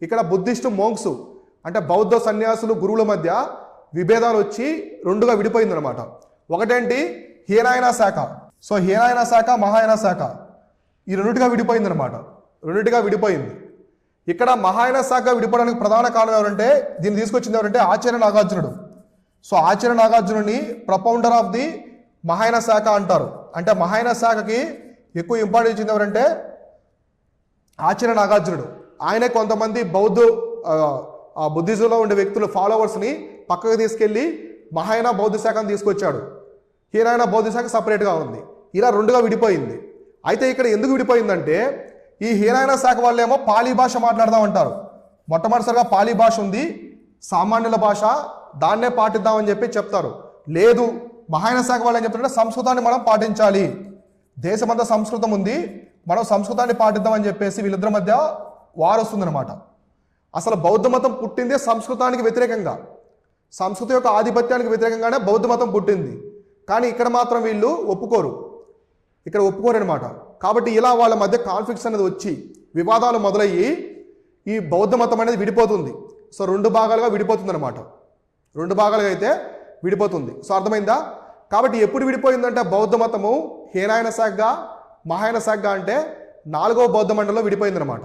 ఇక్కడ బుద్ధిస్టు మోంక్స్ అంటే బౌద్ధ సన్యాసులు గురువుల మధ్య విభేదాలు వచ్చి రెండుగా విడిపోయిందనమాట. ఒకటేంటి హీనాయన శాఖ. సో హీనాయన శాఖ, మహాయాన శాఖ ఈ రెండింటిగా విడిపోయిందనమాట. రెండింటిగా విడిపోయింది. ఇక్కడ మహాయాన శాఖ విడిపోవడానికి ప్రధాన కారణం ఎవరంటే, దీన్ని తీసుకొచ్చింది ఎవరంటే ఆచార్య నాగార్జునుడు. సో ఆచార్య నాగార్జునుడిని ప్రపౌండర్ ఆఫ్ ది మహాయాన శాఖ అంటారు. అంటే మహాయాన శాఖకి ఎక్కువ ఇంపార్టెన్స్ ఇచ్చింది ఎవరంటే ఆచార్య నాగార్జునుడు. ఆయనే కొంతమంది బుద్ధిజంలో ఉండే వ్యక్తుల ఫాలోవర్స్ని పక్కకు తీసుకెళ్ళి మహాయాన బౌద్ధ శాఖను తీసుకొచ్చాడు. హీనాయన బౌద్ధ శాఖ సపరేట్గా ఉంది. ఇలా రెండుగా విడిపోయింది. అయితే ఇక్కడ ఎందుకు విడిపోయిందంటే, ఈ హీనాయన శాఖ వాళ్ళేమో పాలీ భాష మాట్లాడదామంటారు. మొట్టమొదటిసారిగా పాలీ భాష ఉంది, సామాన్యుల భాష, దాన్నే పాటిద్దామని చెప్పి చెప్తారు. లేదు, మహాయాన శాఖ వాళ్ళు ఏం చెప్తారంటే సంస్కృతాన్ని మనం పాటించాలి, దేశమంతా సంస్కృతం ఉంది, మనం సంస్కృతాన్ని పాటిద్దామని చెప్పేసి వీళ్ళిద్దరి మధ్య వారు వస్తుందన్నమాట. అసలు బౌద్ధ మతం పుట్టిందే సంస్కృతానికి వ్యతిరేకంగా, సంస్కృతి యొక్క ఆధిపత్యానికి వ్యతిరేకంగానే బౌద్ధ మతం పుట్టింది. కానీ ఇక్కడ మాత్రం వీళ్ళు ఒప్పుకోరనమాట. కాబట్టి ఇలా వాళ్ళ మధ్య కాన్ఫ్లిక్ట్స్ అనేది వచ్చి వివాదాలు మొదలయ్యి ఈ బౌద్ధ మతం అనేది విడిపోతుంది. సో రెండు భాగాలుగా విడిపోతుంది అనమాట. రెండు భాగాలుగా అయితే విడిపోతుంది. సో అర్థమైందా? కాబట్టి ఎప్పుడు విడిపోయిందంటే బౌద్ధ మతము హీనాయన శాఖగా, మహాయాన శాఖగా అంటే 4వ బౌద్ధ మండలంలో విడిపోయిందనమాట.